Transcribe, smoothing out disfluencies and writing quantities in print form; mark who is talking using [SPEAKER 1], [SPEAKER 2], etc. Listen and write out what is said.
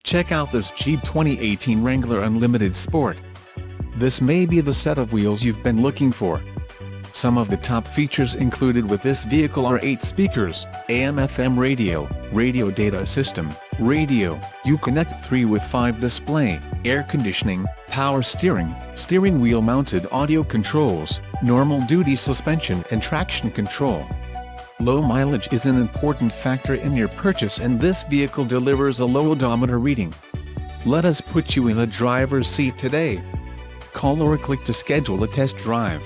[SPEAKER 1] Check out this Jeep 2018 Wrangler Unlimited Sport. This may be the set of wheels you've been looking for. Some of the top features included with this vehicle are 8 speakers, AM/FM radio, radio data system, radio, Uconnect 3 with 5 display, air conditioning, power steering, steering wheel mounted audio controls, normal duty suspension and traction control. Low mileage is an important factor in your purchase, and this vehicle delivers a low odometer reading. Let us put you in the driver's seat today. Call or click to schedule a test drive.